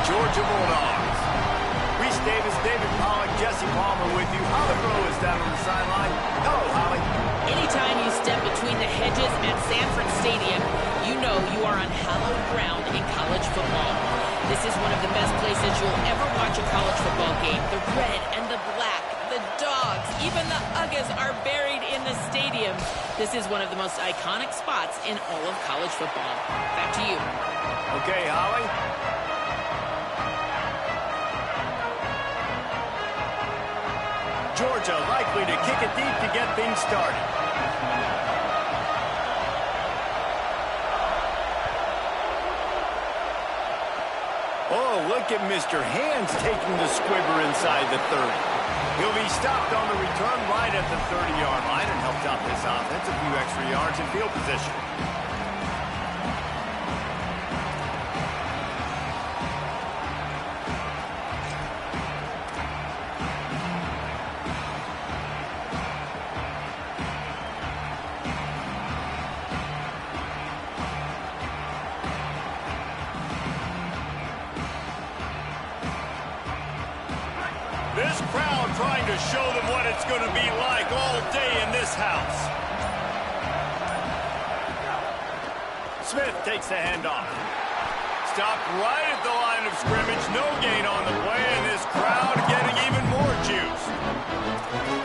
Georgia Bulldogs. Reese Davis, David Pollock, Jesse Palmer with you. Holly Rowe is down on the sideline. Hello, Holly. Anytime you step between the hedges at Sanford Stadium, you know you are on hallowed ground in college football. This is one of the best places you'll ever watch a college football game. The red and the black, the dogs, even the Uggas are buried in the stadium. This is one of the most iconic spots in all of college football. Back to you. Okay, Holly. Georgia likely to kick it deep to get things started. Oh, look at Mr. Hands taking the squibber inside the 30. He'll be stopped on the return right at the 30-yard line and helped out this offense a few extra yards in field position. This crowd trying to show them what it's going to be like all day in this house. Smith takes the handoff. Stopped right at the line of scrimmage. No gain on the play, and this crowd getting even more juice.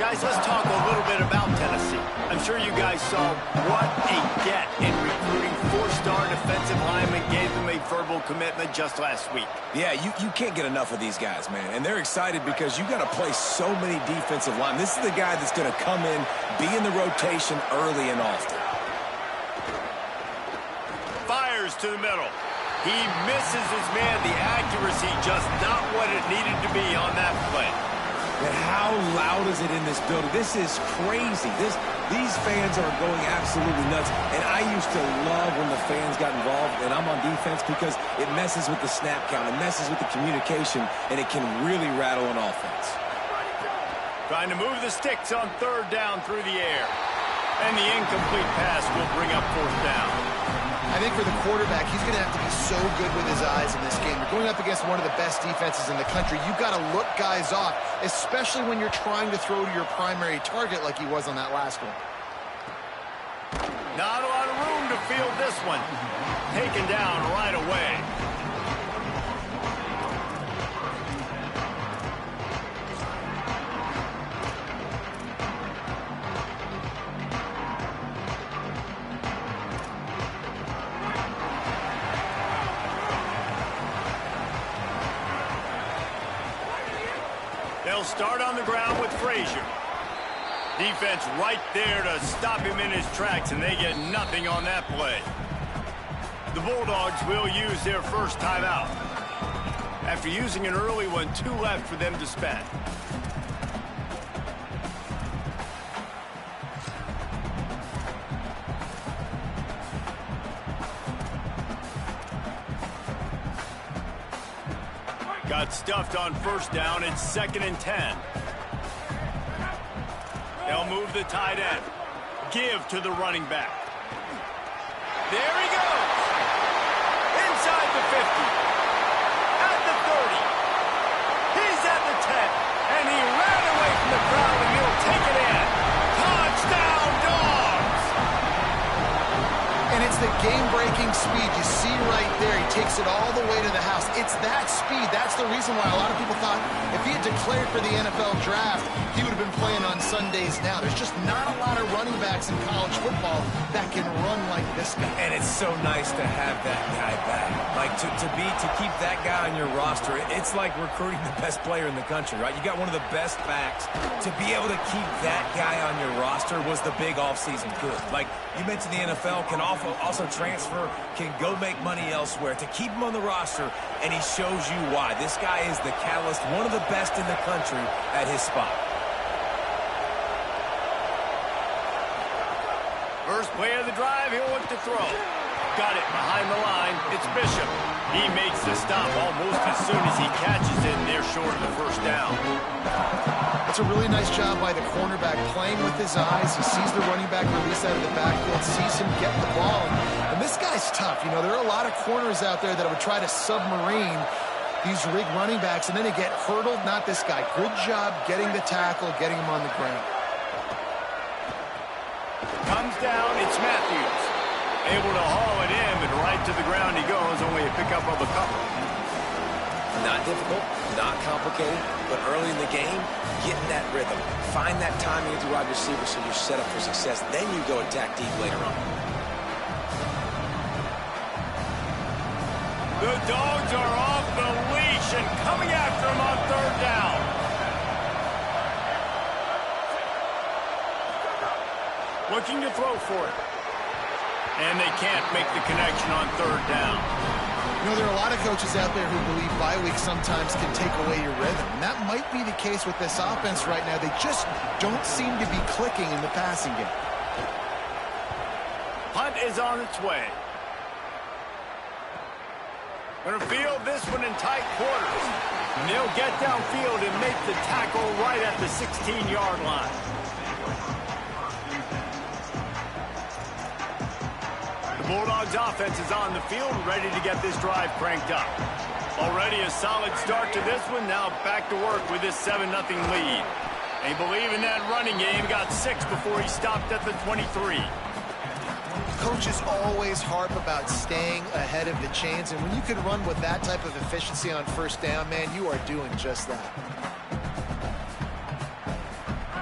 Guys, let's talk a little bit about Tennessee. I'm sure you guys saw what a get in recruiting. Four-star defensive lineman gave them a verbal commitment just last week. Yeah, you can't get enough of these guys, man. And they're excited because you got to play so many defensive linemen. This is the guy that's going to come in, be in the rotation early and often. Fires to the middle. He misses his man. The accuracy just not what it needed to be on that play. And how loud is it in this building? This is crazy. These fans are going absolutely nuts. And I used to love when the fans got involved, and I'm on defense because it messes with the snap count. It messes with the communication, and it can really rattle an offense. Trying to move the sticks on third down through the air. And the incomplete pass will bring up fourth down. I think for the quarterback, he's going to have to be so good with his eyes in this game. You're going up against one of the best defenses in the country. You've got to look guys off, especially when you're trying to throw to your primary target like he was on that last one. Not a lot of room to field this one. Taken down right away. They'll start on the ground with Frazier. Defense right there to stop him in his tracks, and they get nothing on that play. The Bulldogs will use their first timeout. After using an early one, 2 left for them to spend. Got stuffed on first down. It's 2nd and 10. They'll move the tight end. Give to the running back. There he goes. Inside the 50. At the 30. He's at the 10. And he ran away from the crowd, and he'll take it in. Touchdown, Dogs! And it's the game-breaking speed you see right there. He takes it all the way to the house. It's that speed. That's the reason why a lot of people thought if he had declared for the NFL draft, he would have been playing on Sundays now. There's just not a lot of running backs in college football that can run like this guy. And it's so nice to have that guy back. Like, to keep that guy on your roster, it's like recruiting the best player in the country, right? You got one of the best backs. To be able to keep that guy on your roster was the big offseason good. Like, you mentioned the NFL can also transfer, can go make money elsewhere. To keep him on the roster, and he shows you why. This guy is the catalyst, one of the best in the country at his spot. First play of the drive, he'll look to throw. Got it behind the line. It's Bishop. He makes the stop almost as soon as he catches it. They're short of the first down. That's a really nice job by the cornerback, playing with his eyes. He sees the running back release out of the backfield, sees him get the ball. And this guy's tough. You know, there are a lot of corners out there that would try to submarine these rig running backs, and then they get hurdled. Not this guy. Good job getting the tackle, getting him on the ground. Comes down, it's Matthews. Able to haul it in, but right to the ground he goes, only a pickup of a couple. Not difficult, not complicated, but early in the game, get in that rhythm. Find that timing with the wide receiver so you're set up for success. Then you go attack deep later on. The Dogs are off the leash and coming after him on third down. Looking to throw for it. And they can't make the connection on third down. You know, there are a lot of coaches out there who believe bye weeks sometimes can take away your rhythm. And that might be the case with this offense right now. They just don't seem to be clicking in the passing game. Punt is on its way. Going to field this one in tight quarters. And they'll get downfield and make the tackle right at the 16-yard line. Bulldogs offense is on the field, ready to get this drive cranked up. Already a solid start to this one, now back to work with this 7-0 lead. They believe in that running game, got 6 before he stopped at the 23. Coaches always harp about staying ahead of the chains, and when you can run with that type of efficiency on first down, man, you are doing just that.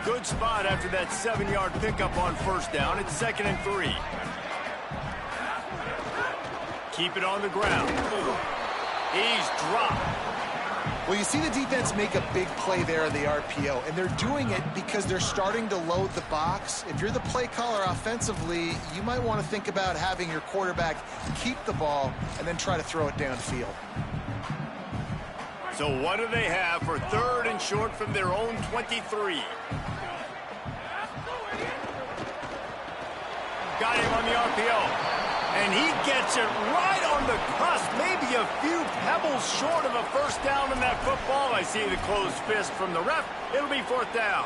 Good spot after that 7-yard pickup on first down. It's 2nd and 3. Keep it on the ground. He's dropped. Well, you see the defense make a big play there on the RPO, and they're doing it because they're starting to load the box. If you're the play caller offensively, you might want to think about having your quarterback keep the ball and then try to throw it downfield. So what do they have for 3rd and short from their own 23? Got him on the RPO. And he gets it right on the cusp, maybe a few pebbles short of a first down in that football. I see the closed fist from the ref. It'll be 4th down.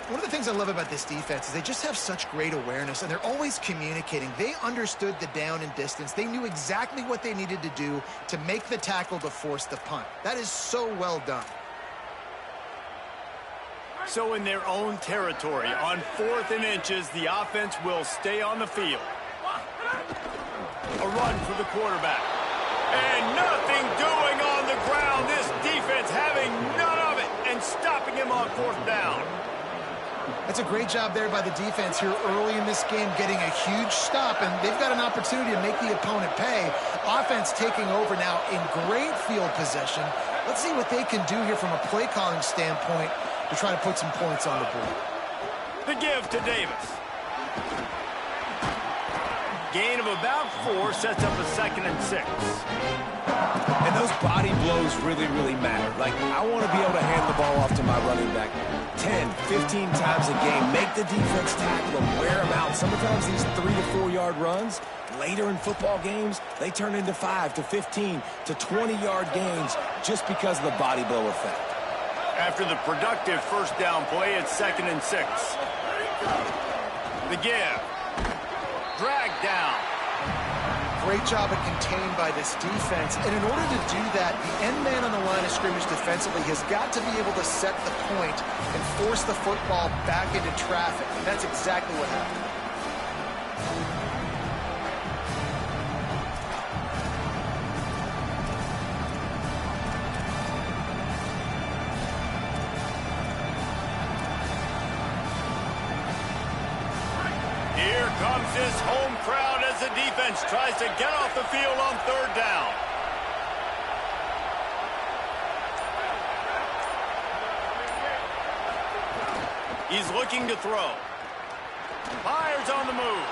One of the things I love about this defense is they just have such great awareness, and they're always communicating. They understood the down and distance. They knew exactly what they needed to do to make the tackle to force the punt. That is so well done. So in their own territory, on 4th and inches, the offense will stay on the field. A run for the quarterback. And nothing doing on the ground. This defense having none of it and stopping him on 4th down. That's a great job there by the defense here early in this game, getting a huge stop, and they've got an opportunity to make the opponent pay. Offense taking over now in great field possession. Let's see what they can do here from a play calling standpoint to try to put some points on the board. The give to Davis. Gain of about 4 sets up a 2nd and 6. And those body blows really, really matter. Like, I want to be able to hand the ball off to my running back 10, 15 times a game. Make the defense tackle them, wear them out. Sometimes these 3 to 4 yard runs, later in football games, they turn into 5 to 15 to 20-yard gains just because of the body blow effect. After the productive first down play, it's 2nd and 6. The give. Drag down. Great job of contained by this defense. And in order to do that, the end man on the line of scrimmage defensively has got to be able to set the point and force the football back into traffic. And that's exactly what happened. Here comes this home crowd as the defense tries to get off the field on 3rd down. He's looking to throw. Fires on the move.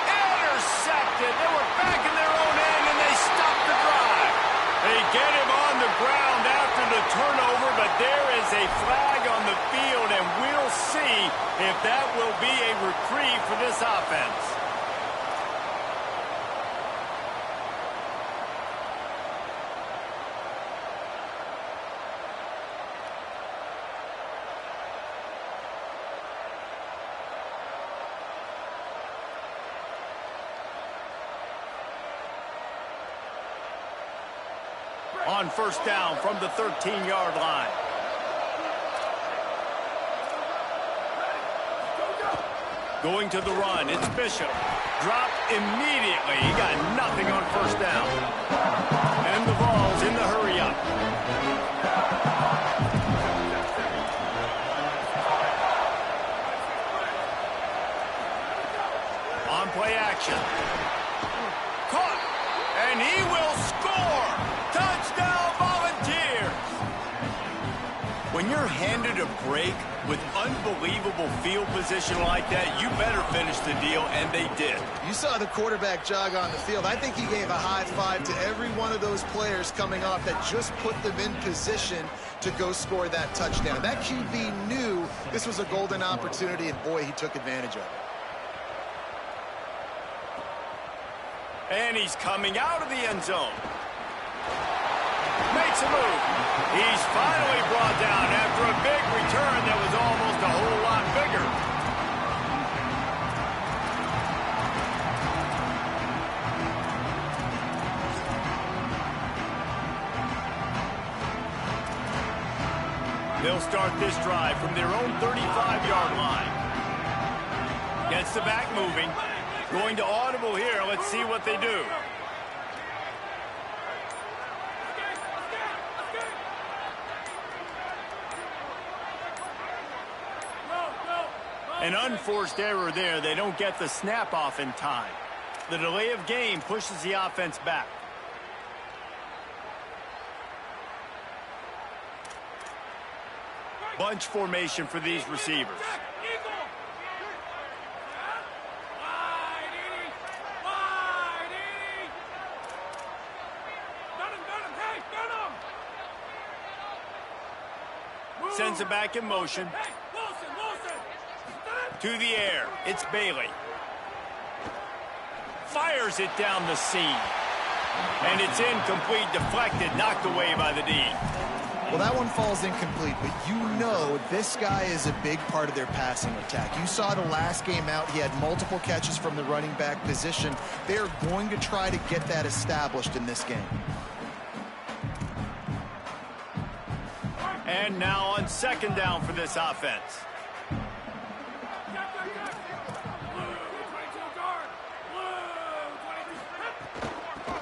Intercepted. They were back in their own end, and they stopped the drive. They get him on the ground after the turnover, but there is a flag on the field, and we'll see if that will be a reprieve for this offense. On first down from the 13-yard line. Going to the run, it's Bishop. Drop immediately. He got nothing on first down. And the ball's in the hurry-up. On play action. Caught. And he will score. Touchdown Volunteers. When you're handed a break with unbelievable field position like that, you better finish the deal, and they did. You saw the quarterback jog on the field. I think he gave a high five to every one of those players coming off that just put them in position to go score that touchdown. That QB knew this was a golden opportunity, and boy, he took advantage of it. And he's coming out of the end zone. Makes a move. He's finally brought down after a big return that was almost a whole lot bigger. They'll start this drive from their own 35-yard line. Gets the back moving. Going to audible here. Let's see what they do. An unforced error there. They don't get the snap off in time. The delay of game pushes the offense back. Bunch formation for these receivers. Sends it back in motion. To the air. It's Bailey. Fires it down the seam. And it's incomplete, deflected, knocked away by the D. Well, that one falls incomplete, but you know this guy is a big part of their passing attack. You saw the last game out. He had multiple catches from the running back position. They're going to try to get that established in this game. And now on second down for this offense.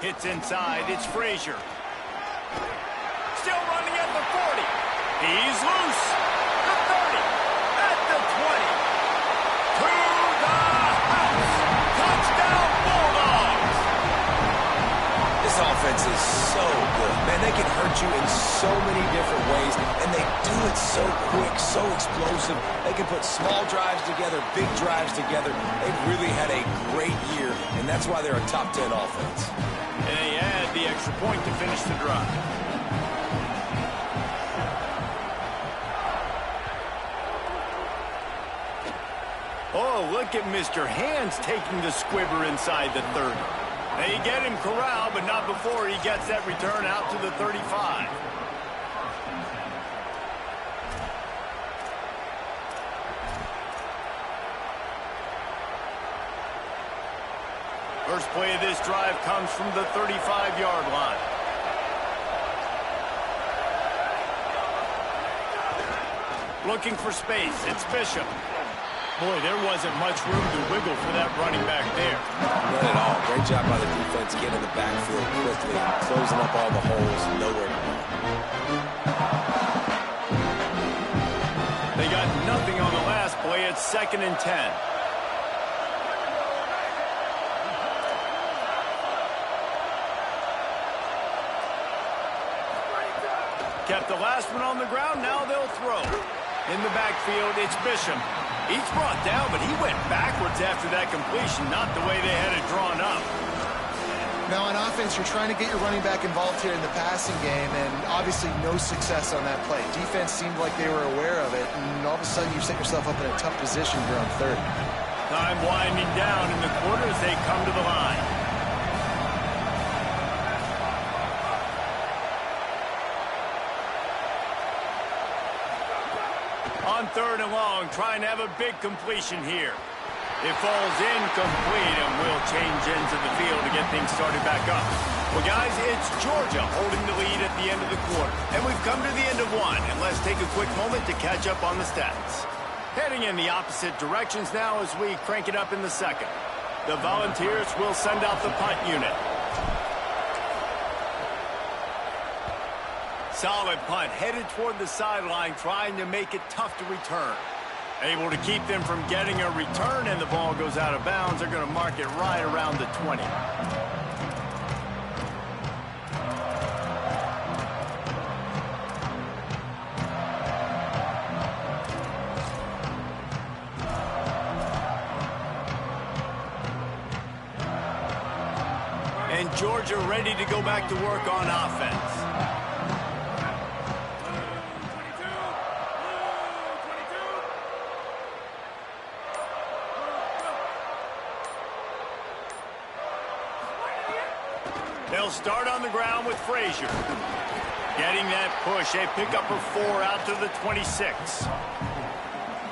Hits inside. It's Frazier. Still running at the 40. He's loose. The 30. At the 20. To the house. Touchdown Bulldogs. This offense is so good. Man, they can hurt you in so many different ways, and they do it so quick, so explosive. They can put small drives together, big drives together. They've really had a great year, and that's why they're a top 10 offense. And they add the extra point to finish the drive. Oh, look at Mr. Hands taking the squibber inside the 30. They get him corralled, but not before he gets that return out to the 35. First play of this drive comes from the 35-yard line. Looking for space. It's Bishop. Boy, there wasn't much room to wiggle for that running back there. Not at all. Great job by the defense getting in the backfield quickly, closing up all the holes, nowhere to go. They got nothing on the last play. It's 2nd and 10. Kept the last one on the ground. Now they'll throw. In the backfield, it's Bishop. He's brought down, but he went backwards after that completion, not the way they had it drawn up. Now on offense, you're trying to get your running back involved here in the passing game, and obviously no success on that play. Defense seemed like they were aware of it, and all of a sudden you set yourself up in a tough position here on third. Time winding down in the quarter as they come to the line. On 3rd and long, trying to have a big completion here. It falls incomplete, and we'll change ends of the field to get things started back up. Well, guys, it's Georgia holding the lead at the end of the quarter. And we've come to the end of one, and let's take a quick moment to catch up on the stats. Heading in the opposite directions now as we crank it up in the second. The Volunteers will send out the punt unit. Solid punt, headed toward the sideline, trying to make it tough to return. Able to keep them from getting a return, and the ball goes out of bounds. They're going to mark it right around the 20. And Georgia ready to go back to work on offense. They'll start on the ground with Frazier. Getting that push, a pickup of 4 out to the 26.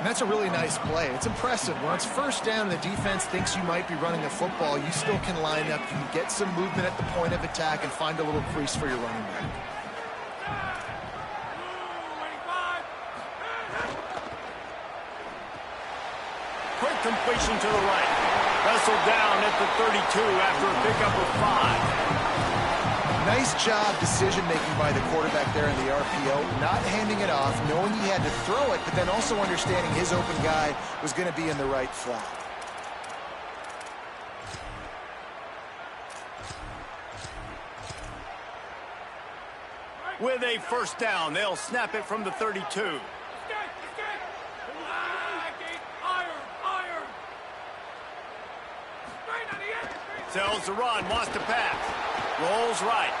And that's a really nice play. It's impressive. When it's first down and the defense thinks you might be running a football, you still can line up. You can get some movement at the point of attack and find a little crease for your running back. Quick completion to the right. Wrestled down at the 32 after a pickup of 5. Nice job decision-making by the quarterback there in the RPO, not handing it off, knowing he had to throw it, but then also understanding his open guy was going to be in the right flat. With a first down, they'll snap it from the 32. Sells the run, wants to pass. Rolls right.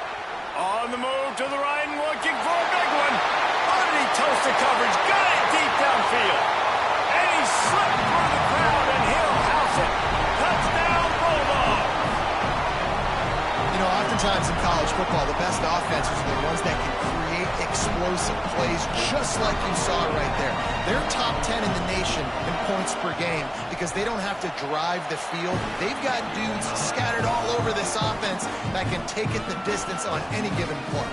On the move to the right and looking for a big one. Underneath toasted coverage. Got it deep downfield. And he slipped through the crowd and he'll house it. Touchdown, Bulldogs. You know, oftentimes in college football, the best offenses are the ones that can create explosive plays just like you saw right there. They're top 10 in the nation in points per game because they don't have to drive the field. They've got dudes scattered all over this offense that can take it the distance on any given play.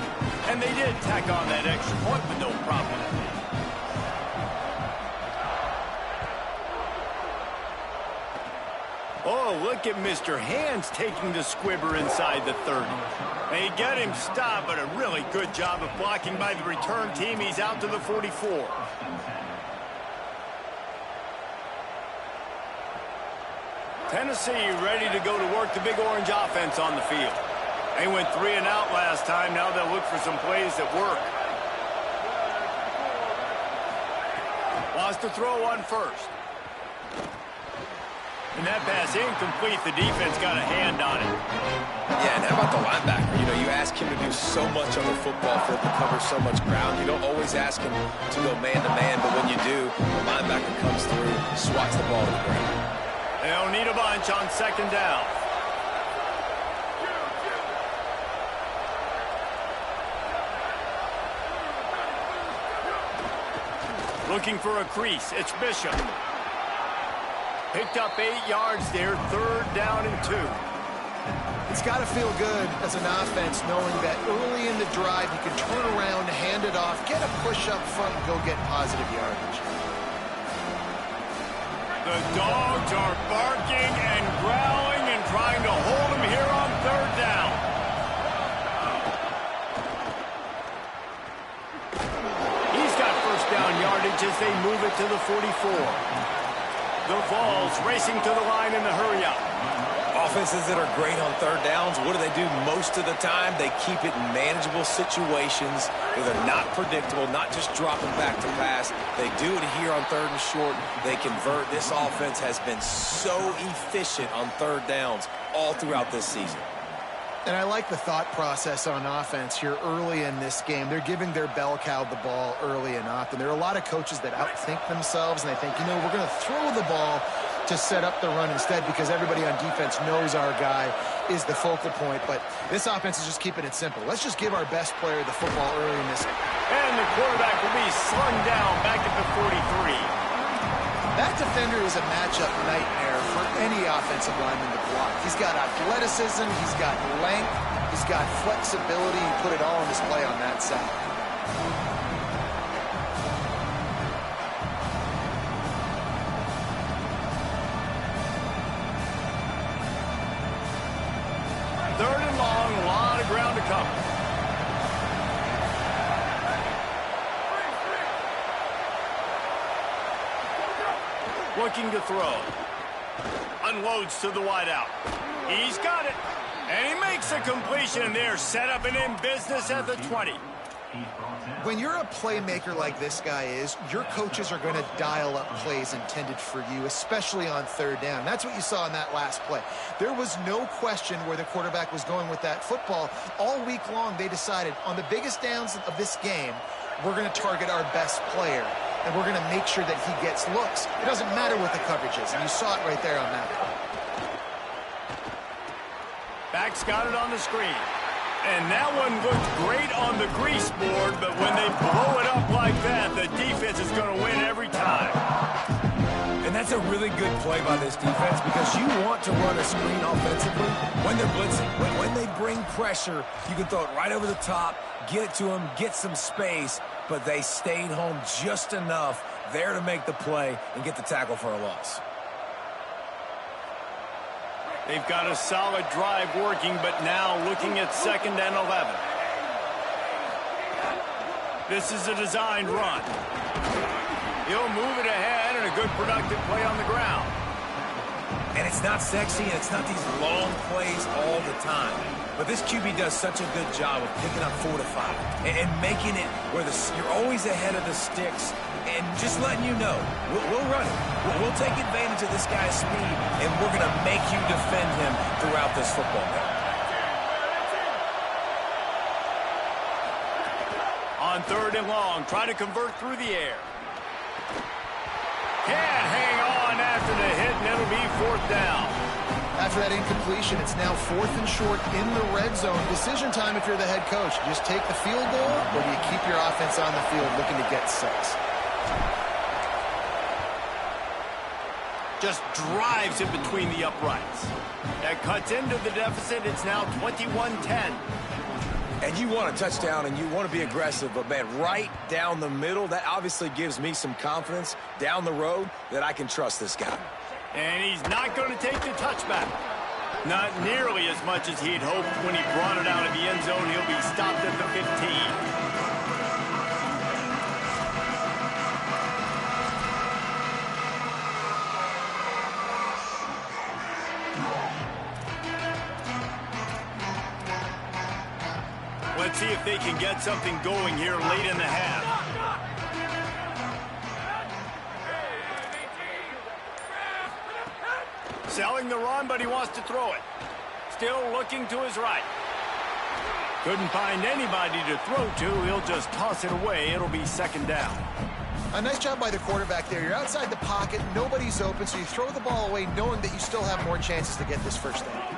And they did tack on that extra point with no problem. Oh, look at Mr. Hands taking the squibber inside the 30. They get him stopped, but a really good job of blocking by the return team. He's out to the 44. Tennessee ready to go to work the Big Orange offense on the field. They went 3 and out last time. Now they'll look for some plays that work. Wants to throw one first. And that pass incomplete. The defense got a hand on it. Yeah, and how about the linebacker? You know, you ask him to do so much on the football field to cover so much ground. You don't always ask him to go man-to-man, but when you do, the linebacker comes through, swats the ball to the ground. They'll need a bunch on second down. Looking for a crease. It's Bishop. Picked up 8 yards there, 3rd down and 2. It's got to feel good as an offense knowing that early in the drive you can turn around, hand it off, get a push up front, and go get positive yardage. The Dogs are barking and growling and trying to hold him here on 3rd down. He's got first down yardage as they move it to the 44. The Vols racing to the line in the hurry-up. Offenses that are great on 3rd downs, what do they do most of the time? They keep it in manageable situations where they're not predictable, not just dropping back to pass. They do it here on 3rd and short. They convert. This offense has been so efficient on 3rd downs all throughout this season. And I like the thought process on offense here early in this game. They're giving their bell cow the ball early and often. There are a lot of coaches that outthink themselves, and they think, you know, we're going to throw the ball to set up the run instead because everybody on defense knows our guy is the focal point. But this offense is just keeping it simple. Let's just give our best player the football early in this game. And the quarterback will be slung down back at the 43. That defender is a matchup nightmare for any offensive lineman to block. He's got athleticism, he's got length, he's got flexibility. He put it all on display on that side. Third and long, a lot of ground to cover. Looking to throw. Unloads to the wideout. He's got it. And he makes a completion there. Set up and in business at the 20. When you're a playmaker like this guy is, your coaches are going to dial up plays intended for you, especially on third down. That's what you saw in that last play. There was no question where the quarterback was going with that football. All week long, they decided on the biggest downs of this game, we're going to target our best player, and we're going to make sure that he gets looks. It doesn't matter what the coverage is, and you saw it right there on that play. Back's got it on the screen. And that one looked great on the grease board, but when they blow it up like that, the defense is going to win every time. And that's a really good play by this defense because you want to run a screen offensively when they're blitzing. When they bring pressure, you can throw it right over the top, get it to them, get some space, but they stayed home just enough there to make the play and get the tackle for a loss. They've got a solid drive working, but now looking at 2nd and 11. This is a designed run. He'll move it ahead and a good productive play on the ground. And it's not sexy and it's not these long plays all the time. But this QB does such a good job of picking up 4 to 5 and making it where you're always ahead of the sticks and just letting you know, we'll run it. We'll take advantage of this guy's speed, and we're going to make you defend him throughout this football game. On 3rd and long, trying to convert through the air. Can't hang on after the hit, and it'll be 4th down. After that incompletion, it's now 4th and short in the red zone. Decision time if you're the head coach. You just take the field goal, or do you keep your offense on the field looking to get 6? Just drives it between the uprights. That cuts into the deficit. It's now 21-10. And you want a touchdown and you want to be aggressive, but man, right down the middle, that obviously gives me some confidence down the road that I can trust this guy. And he's not going to take the touchback. Not nearly as much as he'd hoped when he brought it out of the end zone. He'll be stopped at the 15. Let's see if they can get something going here late in the half. Selling the run, but he wants to throw it. Still looking to his right. Couldn't find anybody to throw to. He'll just toss it away. It'll be 2nd down. A nice job by the quarterback there. You're outside the pocket. Nobody's open, so you throw the ball away knowing that you still have more chances to get this 1st down.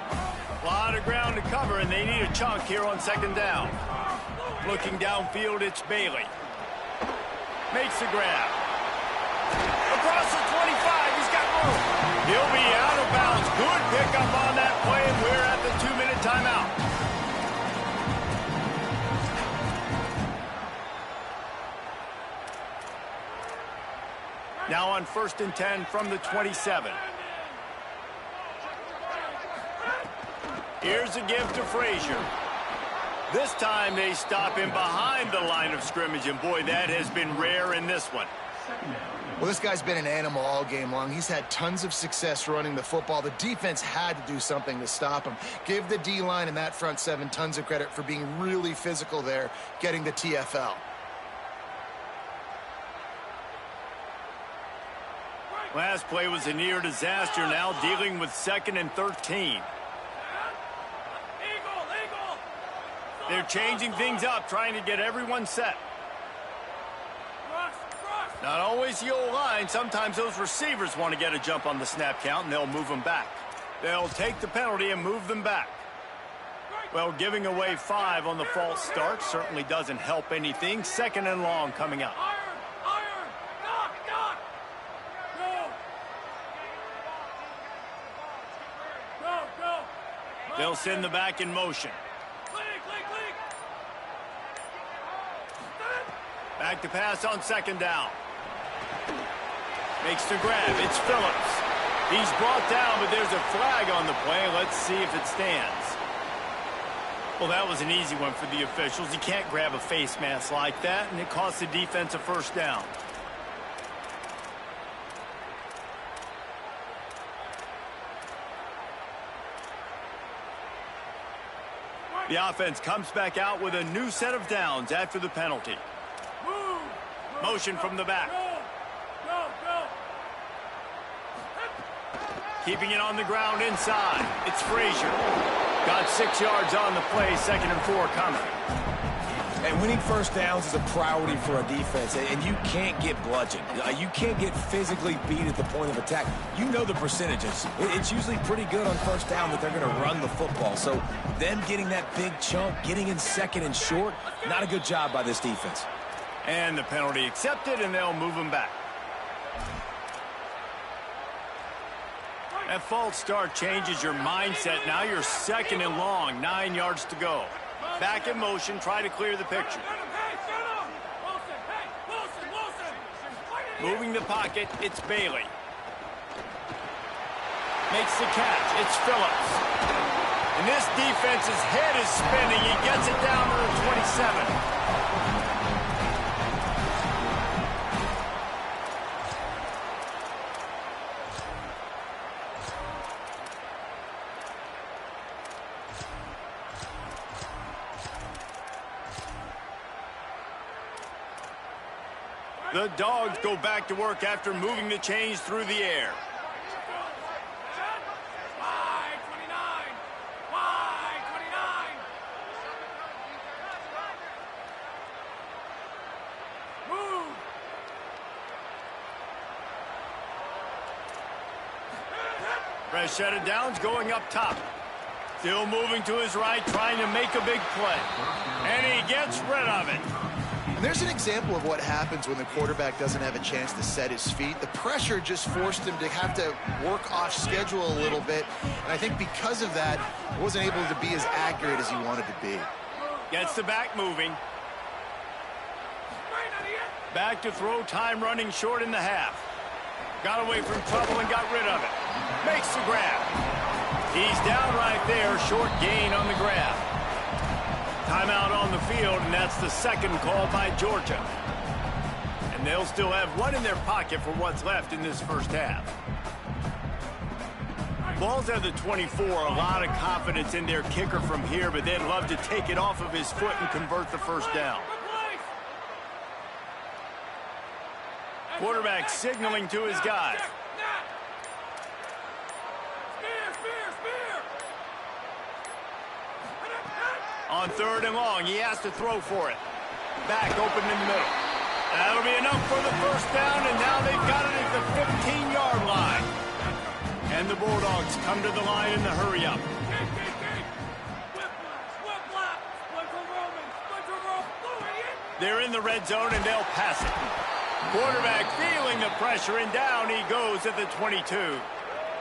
A lot of ground to cover, and they need a chunk here on 2nd down. Looking downfield, it's Bailey. Makes the grab. Across the 25, he's got room. He'll be out of bounds. Good pickup on that play, and we're at the 2-minute timeout. Now on 1st and 10 from the 27. Here's a give to Frazier. This time they stop him behind the line of scrimmage, and boy, that has been rare in this one. Well, this guy's been an animal all game long. He's had tons of success running the football. The defense had to do something to stop him. Give the D-line and that front 7 tons of credit for being really physical there, getting the TFL. Last play was a near disaster, now dealing with 2nd and 13. They're changing things up, trying to get everyone set. Not always the old line. Sometimes those receivers want to get a jump on the snap count, and they'll move them back. They'll take the penalty and move them back. Well, giving away 5 on the false start certainly doesn't help anything. 2nd and long coming up. They'll send the back in motion. Back to pass on second down. Makes the grab. It's Phillips. He's brought down, but there's a flag on the play. Let's see if it stands. Well, that was an easy one for the officials. You can't grab a face mask like that, and it cost the defense a first down. The offense comes back out with a new set of downs after the penalty. Motion from the back. Keeping it on the ground inside. It's Frazier. Got 6 yards on the play, 2nd and 4 coming. And winning first downs is a priority for a defense, and you can't get bludgeoned. You can't get physically beat at the point of attack. You know the percentages. It's usually pretty good on first down that they're going to run the football. So them getting that big chunk, getting in 2nd and short, not a good job by this defense. And the penalty accepted, and they'll move him back. That false start changes your mindset. Now you're 2nd and long, 9 yards to go. Back in motion, try to clear the picture. Moving the pocket, it's Bailey. Makes the catch, it's Phillips. And this defense's head is spinning. He gets it down to the 27. The Dogs go back to work after moving the chains through the air. Fresh set of downs going up top. Still moving to his right, trying to make a big play. And he gets rid of it. And there's an example of what happens when the quarterback doesn't have a chance to set his feet. The pressure just forced him to have to work off schedule a little bit. And I think because of that, he wasn't able to be as accurate as he wanted to be. Gets the back moving. Back to throw, time running short in the half. Got away from trouble and got rid of it. Makes the grab. He's down right there, short gain on the grab. Timeout on the field, and that's the 2nd call by Georgia. And they'll still have one in their pocket for what's left in this first half. Ball's at the 24, a lot of confidence in their kicker from here, but they'd love to take it off of his foot and convert the first down. Quarterback signaling to his guys. On 3rd and long, he has to throw for it. Back open in the middle. That'll be enough for the first down, and now they've got it at the 15-yard line. And the Bulldogs come to the line in the hurry-up. They're in the red zone, and they'll pass it. Quarterback feeling the pressure, and down he goes at the 22.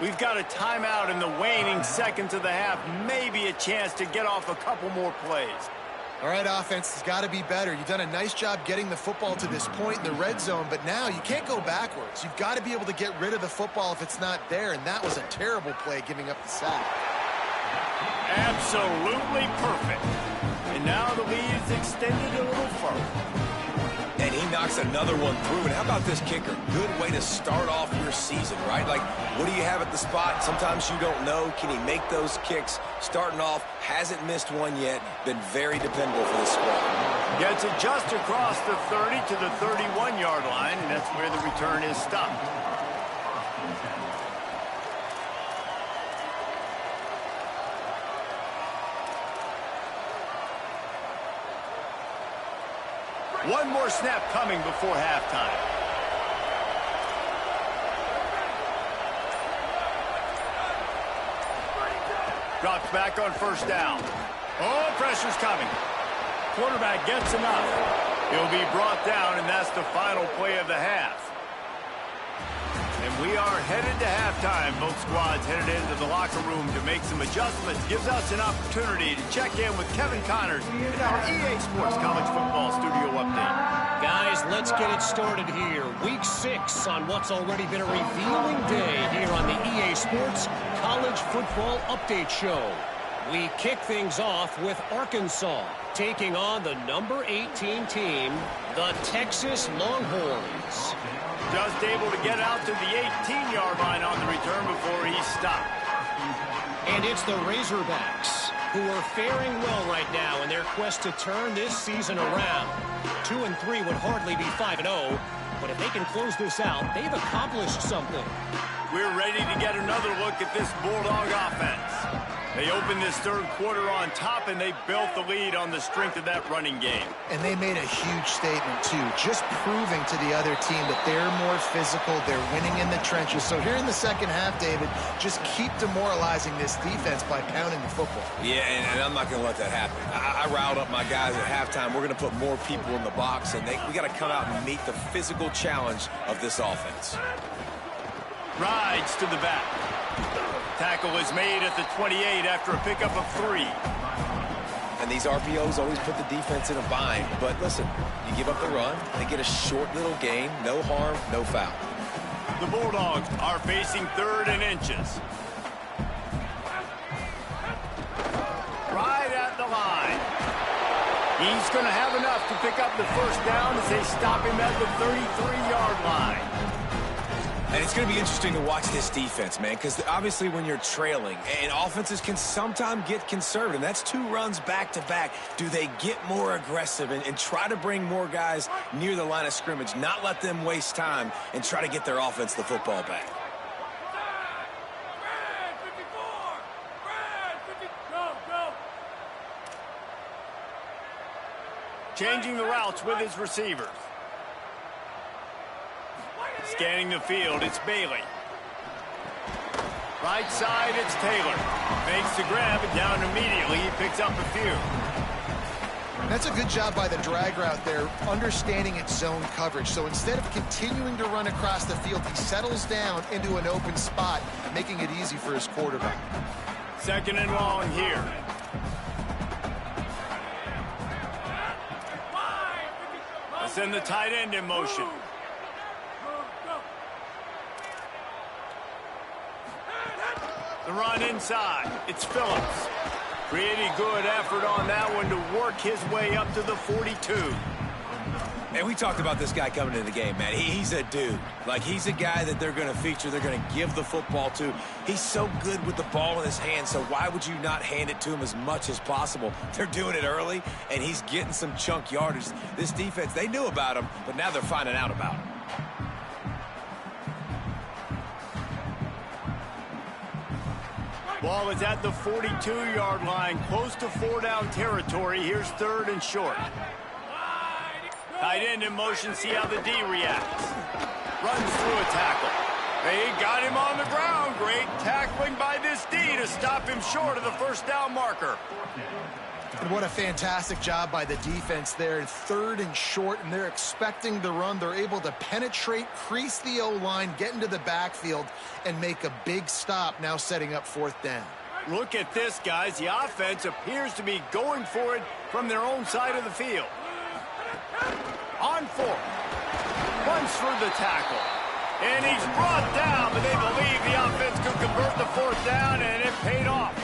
We've got a timeout in the waning seconds of the half. Maybe a chance to get off a couple more plays. All right, offense has got to be better. You've done a nice job getting the football to this point in the red zone, but now you can't go backwards. You've got to be able to get rid of the football if it's not there, and that was a terrible play, giving up the sack. Absolutely perfect. And now the lead is extended a little further. And he knocks another one through. And how about this kicker? Good way to start off your season, right? Like, what do you have at the spot? Sometimes you don't know. Can he make those kicks? Starting off, hasn't missed one yet. Been very dependable for this squad. Gets it just across the 30 to the 31-yard line, and that's where the return is stopped. One more snap coming before halftime. Drops back on first down. Oh, pressure's coming. Quarterback gets enough. He'll be brought down, and that's the final play of the half. And we are headed to halftime. Both squads headed into the locker room to make some adjustments. Gives us an opportunity to check in with Kevin Connors in our EA Sports College Football Studio Update. Guys, let's get it started here. Week 6 on what's already been a revealing day here on the EA Sports College Football Update Show. We kick things off with Arkansas taking on the number 18 team, the Texas Longhorns. Just able to get out to the 18-yard line on the return before he stopped. And it's the Razorbacks, who are faring well right now in their quest to turn this season around. 2-3 would hardly be 5-0, but if they can close this out, they've accomplished something. We're ready to get another look at this Bulldog offense. They opened this third quarter on top, and they built the lead on the strength of that running game. And they made a huge statement, too, just proving to the other team that they're more physical, they're winning in the trenches. So here in the second half, David, just keep demoralizing this defense by pounding the football. Yeah, and I'm not going to let that happen. I riled up my guys at halftime. We're going to put more people in the box, and we got to come out and meet the physical challenge of this offense. Rides to the back. Tackle is made at the 28 after a pickup of 3. And these RPOs always put the defense in a bind. But listen, you give up the run, they get a short little gain, no harm, no foul. The Bulldogs are facing 3rd and inches. Right at the line. He's going to have enough to pick up the first down as they stop him at the 33-yard line. And it's going to be interesting to watch this defense, man, because obviously when you're trailing, and offenses can sometimes get conservative, and that's 2 runs back-to-back. Do they get more aggressive and try to bring more guys near the line of scrimmage, not let them waste time, and try to get their offense the football back? Changing the routes with his receivers. Scanning the field, it's Bailey. Right side, it's Taylor. Makes the grab, and down immediately. He picks up a few. That's a good job by the drag route there, understanding its zone coverage. So instead of continuing to run across the field, he settles down into an open spot, making it easy for his quarterback. 2nd and long here. Let's send the tight end in motion. The run inside. It's Phillips. Pretty good effort on that one to work his way up to the 42. And we talked about this guy coming into the game, man. He's a dude. Like, he's a guy that they're going to feature, they're going to give the football to. He's so good with the ball in his hand, so why would you not hand it to him as much as possible? They're doing it early, and he's getting some chunk yardage. This defense, they knew about him, but now they're finding out about him. Ball is at the 42-yard line, close to 4-down territory. Here's 3rd and short. Tight end in motion, see how the D reacts. Runs through a tackle. They got him on the ground. Great tackling by this D to stop him short of the first down marker. And what a fantastic job by the defense there. 3rd and short, and they're expecting the run. They're able to penetrate, crease the O-line, get into the backfield, and make a big stop, now setting up 4th down. Look at this, guys. The offense appears to be going for it from their own side of the field. On 4th. Runs through the tackle. And he's brought down, but they believe the offense could convert the 4th down, and it paid off.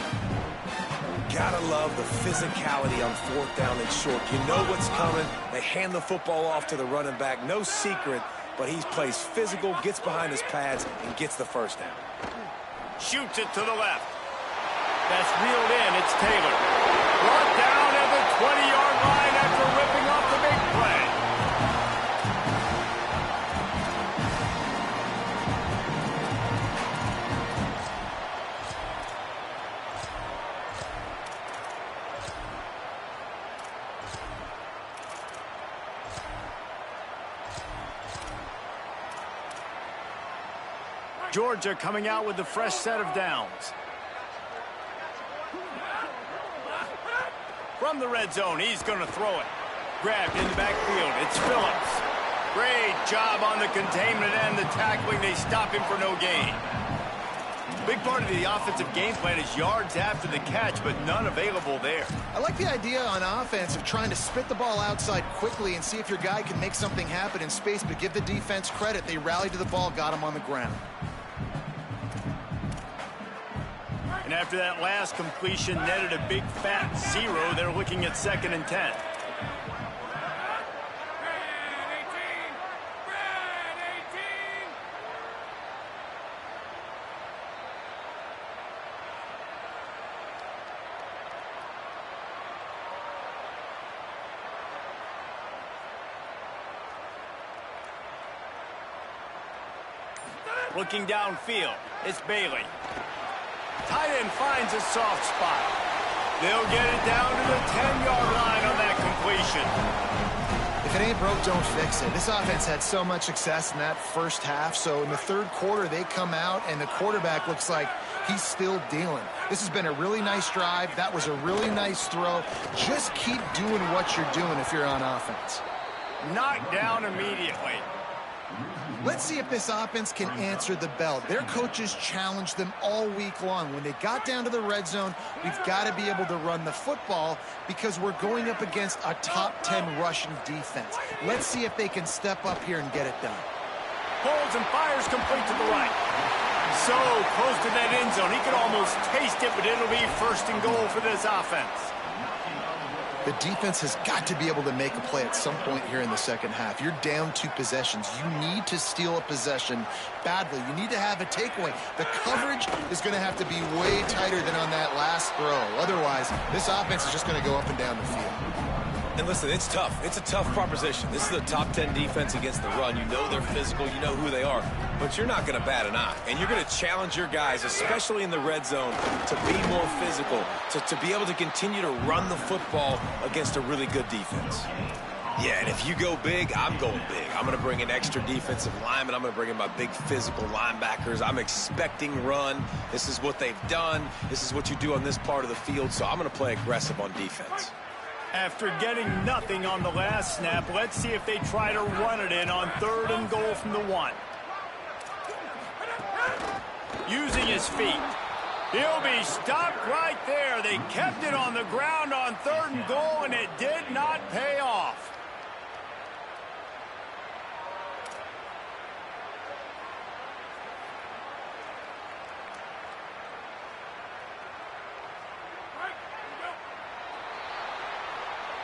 Gotta love the physicality on 4th down and short. You know what's coming. They hand the football off to the running back. No secret, but he plays physical, gets behind his pads, and gets the first down. Shoots it to the left. That's reeled in. It's Taylor. Brought down at the 20-yard line after ripping off the big play. Georgia coming out with a fresh set of downs. From the red zone, he's going to throw it. Grabbed in the backfield. It's Phillips. Great job on the containment and the tackling. They stop him for no gain. Big part of the offensive game plan is yards after the catch, but none available there. I like the idea on offense of trying to spit the ball outside quickly and see if your guy can make something happen in space, but give the defense credit. They rallied to the ball, got him on the ground. And after that last completion netted a big fat 0, they're looking at 2nd and 10. Looking downfield, it's Bailey. Tight end finds a soft spot. They'll get it down to the 10-yard line on that completion. If it ain't broke, don't fix it. This offense had so much success in that first half, so in the third quarter, they come out, and the quarterback looks like he's still dealing. This has been a really nice drive. That was a really nice throw. Just keep doing what you're doing if you're on offense. Knocked down immediately. Let's see if this offense can answer the bell. Their coaches challenged them all week long. When they got down to the red zone, we've got to be able to run the football because we're going up against a top 10 rushing defense. Let's see if they can step up here and get it done. Pulls and fires complete to the right. So close to that end zone. He could almost taste it, but it'll be 1st and goal for this offense. The defense has got to be able to make a play at some point here in the second half. You're down 2 possessions. You need to steal a possession badly. You need to have a takeaway. The coverage is going to have to be way tighter than on that last throw. Otherwise, this offense is just going to go up and down the field. And listen, it's tough. It's a tough proposition. This is a top 10 defense against the run. You know they're physical. You know who they are. But you're not going to bat an eye. And you're going to challenge your guys, especially in the red zone, to be more physical, to be able to continue to run the football against a really good defense. Yeah, and if you go big, I'm going big. I'm going to bring in extra defensive linemen. I'm going to bring in my big physical linebackers. I'm expecting run. This is what they've done. This is what you do on this part of the field. So I'm going to play aggressive on defense. After getting nothing on the last snap, let's see if they try to run it in on 3rd and goal from the 1. Using his feet. He'll be stopped right there. They kept it on the ground on 3rd and goal, and it did not pay off.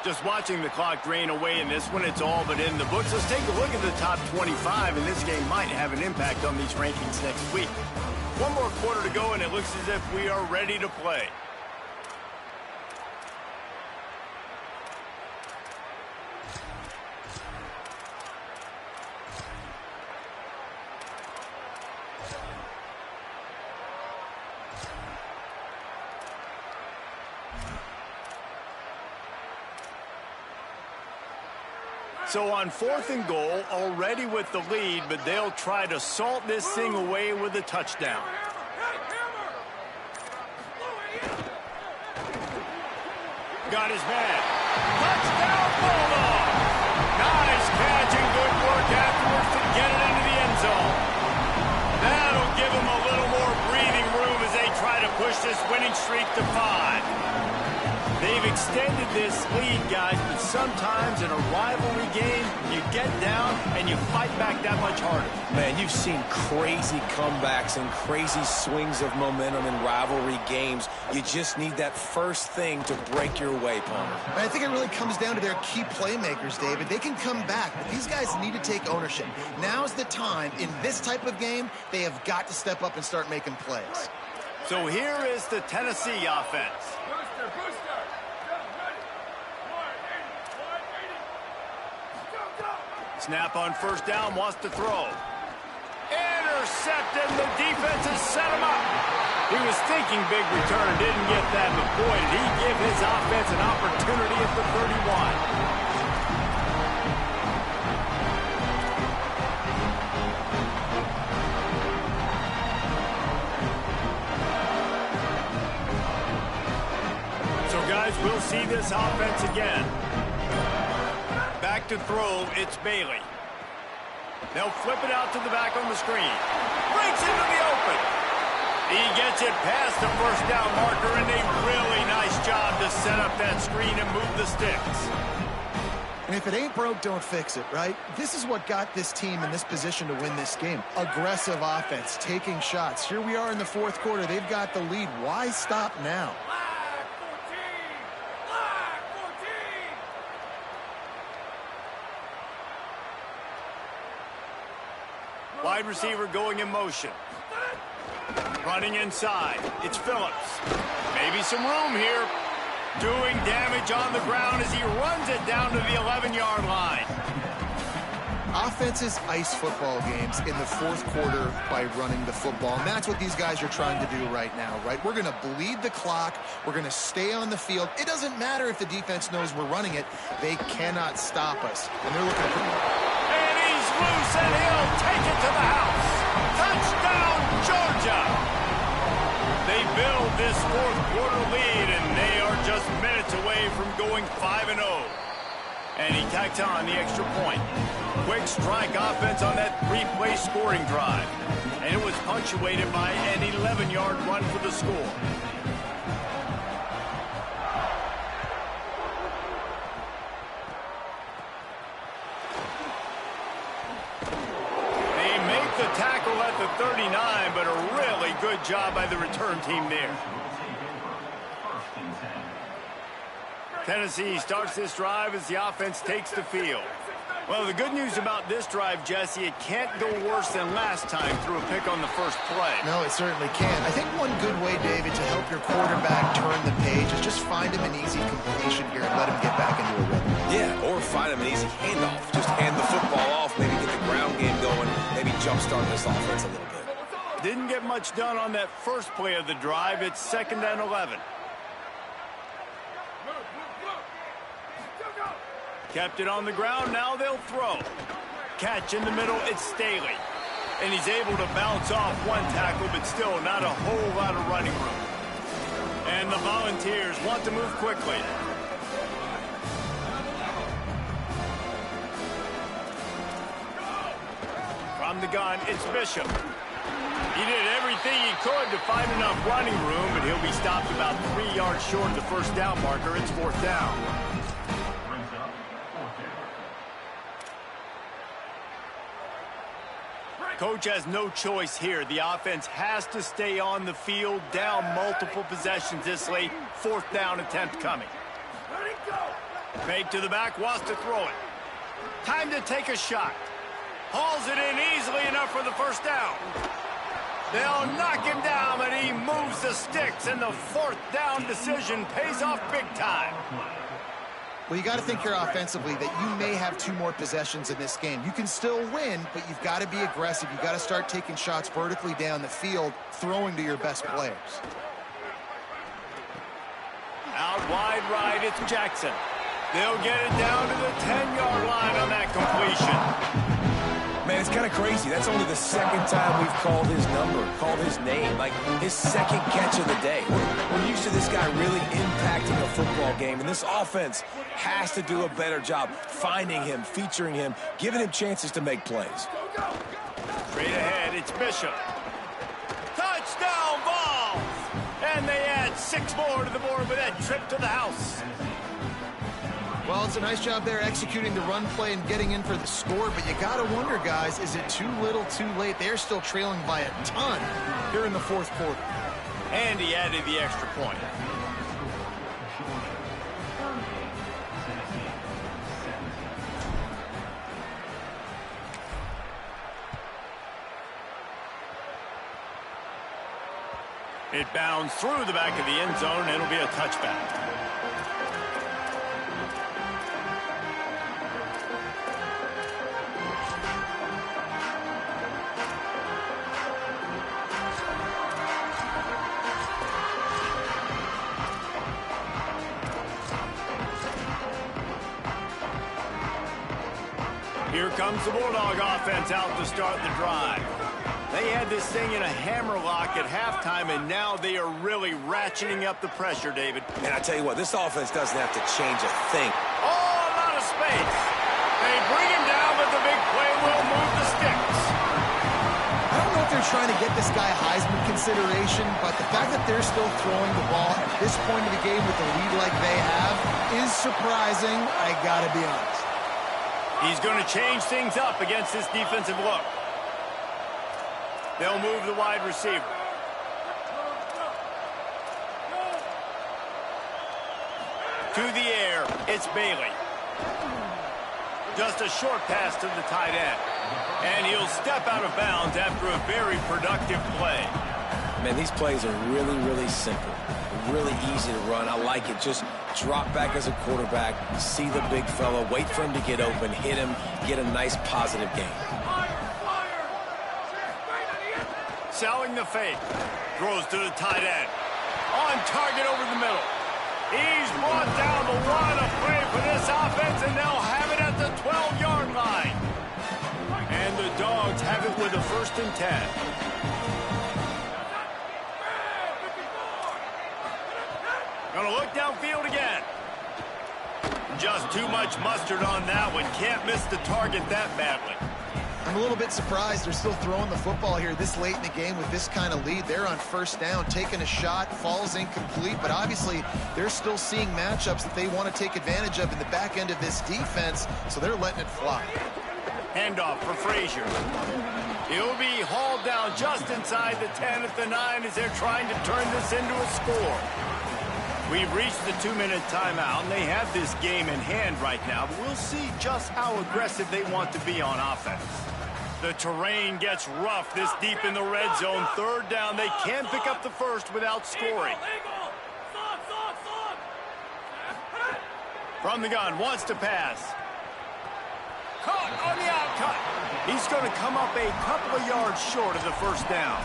Just watching the clock drain away in this one, it's all but in the books. Let's take a look at the top 25, and this game might have an impact on these rankings next week. One more quarter to go, and it looks as if we are ready to play. So on 4th and goal, already with the lead, but they'll try to salt this thing away with a touchdown. Got his man. Touchdown, Bulldog! Nice catch and good work afterwards to get it into the end zone. That'll give them a little more breathing room as they try to push this winning streak to 5. They've extended this lead, guys, but sometimes in a rivalry game, you get down and you fight back that much harder. Man, you've seen crazy comebacks and crazy swings of momentum in rivalry games. You just need that first thing to break your way, Palmer. I think it really comes down to their key playmakers, David. They can come back, but these guys need to take ownership. Now's the time. In this type of game, they have got to step up and start making plays. So here is the Tennessee offense. Snap on 1st down, wants to throw. Intercepted, the defense has set him up. He was thinking big return, didn't get that, but boy, did he give his offense an opportunity at the 31. So guys, we'll see this offense again. Back to throw, it's Bailey. They'll flip it out to the back on the screen. Breaks into the open. He gets it past the first down marker, and a really nice job to set up that screen and move the sticks. And if it ain't broke, don't fix it, right? This is what got this team in this position to win this game. Aggressive offense, taking shots. Here we are in the fourth quarter. They've got the lead. Why stop now? Wide receiver going in motion. Running inside. It's Phillips. Maybe some room here. Doing damage on the ground as he runs it down to the 11-yard line. Offenses ice football games in the fourth quarter by running the football. And that's what these guys are trying to do right now, right? We're going to bleed the clock. We're going to stay on the field. It doesn't matter if the defense knows we're running it. They cannot stop us. And they're looking for... And he's loose, and he'll take it to the house. Touchdown, Georgia! They build this fourth quarter lead, and they are just minutes away from going 5-0. And he tacked on the extra point. Quick strike offense on that three-play scoring drive. And it was punctuated by an 11-yard run for the score. They make the tackle at the 39, but a really good job by the return team there. Tennessee starts this drive as the offense takes the field. Well, the good news about this drive, Jesse, it can't go worse than last time through a pick on the first play. No, it certainly can't. I think one good way, David, to help your quarterback turn the page is just find him an easy completion here and let him get back into a rhythm. Yeah, or find him an easy handoff. Just hand the football off, maybe get the ground game going, maybe jumpstart this offense a little bit. Didn't get much done on that first play of the drive. It's 2nd and 11. Kept it on the ground, now they'll throw. Catch in the middle, it's Staley. And he's able to bounce off one tackle, but still not a whole lot of running room. And the Volunteers want to move quickly. From the gun, it's Bishop. He did everything he could to find enough running room, but he'll be stopped about 3 yards short of the first down marker. It's 4th down. Coach has no choice here. The offense has to stay on the field, down multiple possessions this late. 4th down attempt coming. Fake to the back, wants to throw it. Time to take a shot. Hauls it in easily enough for the first down. They'll knock him down, but he moves the sticks, and the 4th down decision pays off big time. Well, you got to think here offensively that you may have 2 more possessions in this game. You can still win, but you've got to be aggressive. You've got to start taking shots vertically down the field, throwing to your best players. Out wide right, it's Jackson. They'll get it down to the 10-yard line on that completion. Man, it's kind of crazy. That's only the 2nd time we've called his number, called his name, like his 2nd catch of the day. We're used to this guy really impacting a football game, and this offense has to do a better job finding him, featuring him, giving him chances to make plays. Straight ahead, it's Bishop. Touchdown ball! And they add 6 more to the board with that trip to the house. Well, it's a nice job there executing the run play and getting in for the score, but you got to wonder, guys, is it too little, too late? They're still trailing by a ton here in the 4th quarter. And he added the extra point. It bounds through the back of the end zone, and it'll be a touchback. Here comes the Bulldog offense out to start the drive. They had this thing in a hammerlock at halftime, and now they are really ratcheting up the pressure, David. And I tell you what, this offense doesn't have to change a thing. Oh, a lot of space. They bring him down, but the big play will move the sticks. I don't know if they're trying to get this guy Heisman consideration, but the fact that they're still throwing the ball at this point of the game with the lead like they have is surprising, I gotta be honest. He's going to change things up against this defensive look. They'll move the wide receiver. To the air, it's Bailey. Just a short pass to the tight end. And he'll step out of bounds after a very productive play. Man, these plays are really, really simple. Really easy to run. I like it. Just drop back as a quarterback, see the big fella, wait for him to get open, hit him, get a nice positive gain. Selling the fake. Throws to the tight end. On target over the middle. He's brought down the line of play for this offense, and they'll have it at the 12-yard line. And the Dogs have it with a 1st and 10. Gonna look downfield again. Just too much mustard on that one. Can't miss the target that badly. I'm a little bit surprised they're still throwing the football here this late in the game with this kind of lead. They're on 1st down, taking a shot, falls incomplete, but obviously they're still seeing matchups that they want to take advantage of in the back end of this defense, so they're letting it fly. Handoff for Frazier. He'll be hauled down just inside the 10 at the 9 as they're trying to turn this into a score. We've reached the 2-minute timeout, and they have this game in hand right now, but we'll see just how aggressive they want to be on offense. The terrain gets rough this deep in the red zone. 3rd down, they can't pick up the first without scoring. From the gun, wants to pass. Caught on the outcut. He's going to come up a couple of yards short of the 1st down.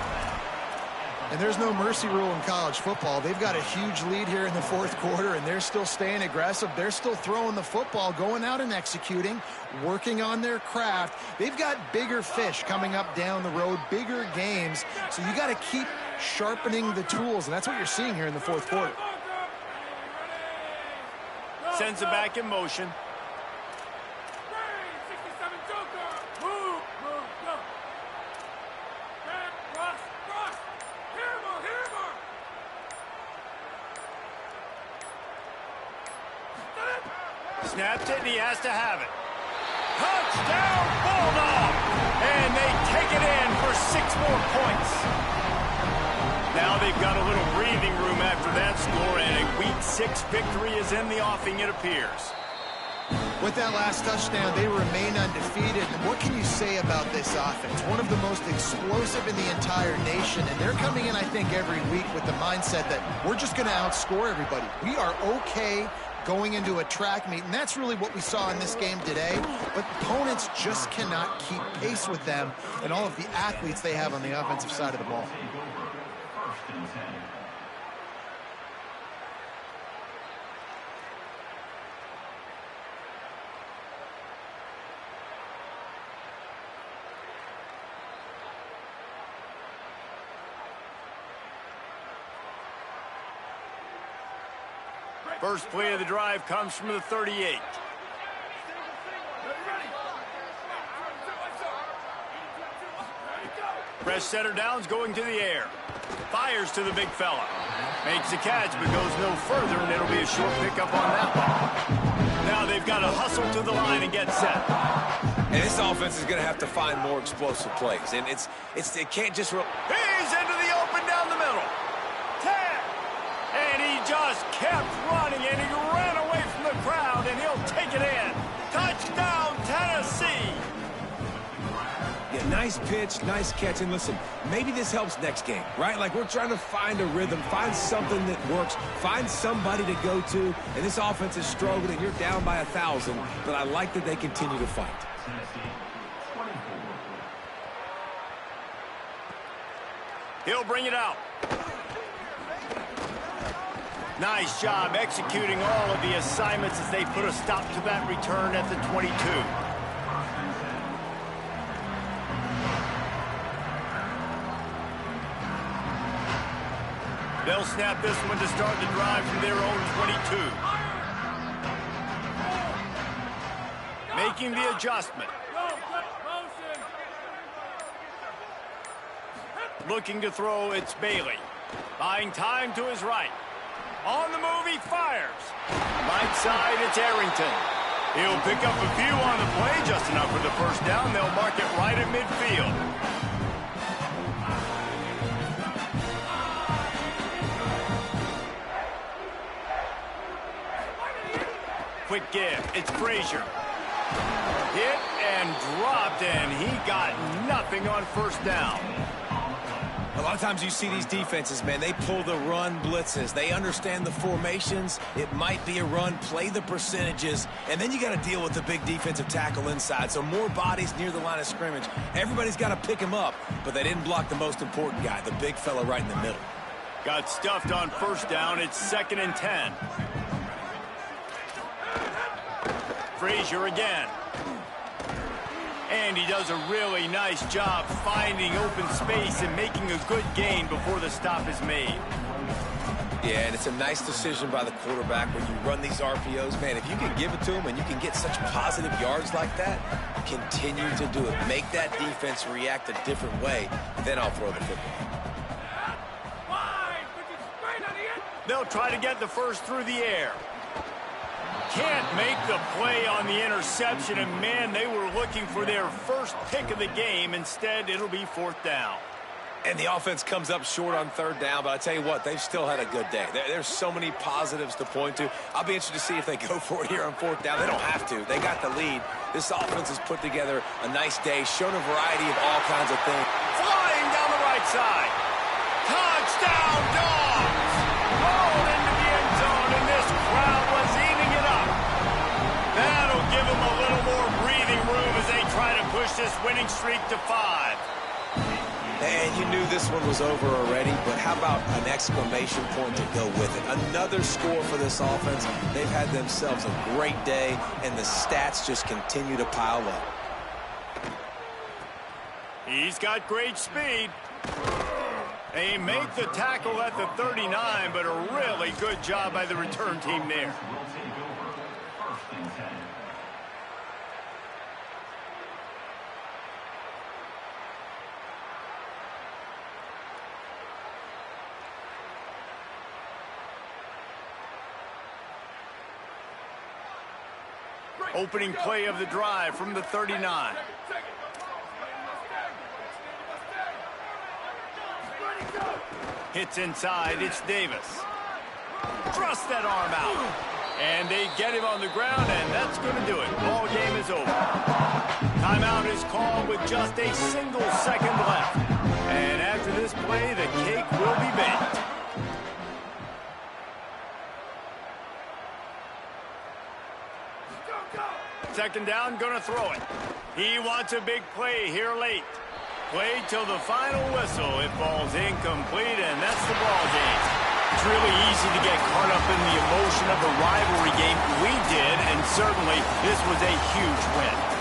And there's no mercy rule in college football. They've got a huge lead here in the 4th quarter, and they're still staying aggressive. They're still throwing the football, going out and executing, working on their craft. They've got bigger fish coming up down the road, bigger games. So you got to keep sharpening the tools, and that's what you're seeing here in the 4th quarter. Sends it back in motion. Snapped it, and he has to have it. Touchdown, Bulldog! And they take it in for 6 more points. Now they've got a little breathing room after that score, and a Week 6 victory is in the offing, it appears. With that last touchdown, they remain undefeated. And what can you say about this offense? One of the most explosive in the entire nation, and they're coming in, I think, every week with the mindset that we're just going to outscore everybody. We are okay going into a track meet, and that's really what we saw in this game today. But opponents just cannot keep pace with them and all of the athletes they have on the offensive side of the ball. First play of the drive comes from the 38. Press center downs going to the air. Fires to the big fella. Makes the catch but goes no further, and it'll be a short pickup on that one. Now they've got to hustle to the line and get set. And this offense is going to have to find more explosive plays. And it can't just... He's into the open down the middle. 10. And he just kept running, and he ran away from the crowd, and he'll take it in. Touchdown, Tennessee. Yeah, nice pitch, nice catch. And listen, maybe this helps next game, right? Like, we're trying to find a rhythm, find something that works, find somebody to go to. And this offense is struggling. You're down by 1,000, but I like that they continue to fight. He'll bring it out. Nice job executing all of the assignments as they put a stop to that return at the 22. They'll snap this one to start the drive from their own 22. making the adjustment. Looking to throw, it's Bailey. Buying time to his right. On the move, he fires. Right side, it's Arrington. He'll pick up a few on the play, just enough for the first down. They'll mark it right at midfield. Quick give, it's Frazier. Hit and dropped, and he got nothing on first down. A lot of times you see these defenses, man, they pull the run blitzes. They understand the formations. It might be a run, play the percentages, and then you got to deal with the big defensive tackle inside. So more bodies near the line of scrimmage. Everybody's got to pick him up, but they didn't block the most important guy, the big fella right in the middle. Got stuffed on first down. It's 2nd and 10. Frazier again. And he does a really nice job finding open space and making a good gain before the stop is made. Yeah, and it's a nice decision by the quarterback when you run these RPOs. Man, if you can give it to him and you can get such positive yards like that, continue to do it. Make that defense react a different way, then I'll throw the football. They'll try to get the first through the air. Can't make the play on the interception, and man, they were looking for their first pick of the game. Instead, it'll be 4th down. And the offense comes up short on 3rd down, but I tell you what, they've still had a good day. There's so many positives to point to. I'll be interested to see if they go for it here on 4th down. They don't have to. They got the lead. This offense has put together a nice day, shown a variety of all kinds of things. Flying down the right side. Touchdown, Dogs! Rolled into the end zone, and this crowd was eating it up. That'll give them a little more breathing room as they try to push this winning streak to 5. And you knew this one was over already, but how about an exclamation point to go with it? Another score for this offense. They've had themselves a great day, and the stats just continue to pile up. He's got great speed. They make the tackle at the 39, but a really good job by the return team there. Opening play of the drive from the 39. Hits inside, it's Davis. Thrust that arm out. And they get him on the ground, and that's going to do it. Ball game is over. Timeout is called with just a single second left. And after this play, the cake will be baked. Second down, going to throw it. He wants a big play here late. Played till the final whistle. It falls incomplete, and that's the ball game. It's really easy to get caught up in the emotion of a rivalry game. We did, and certainly this was a huge win.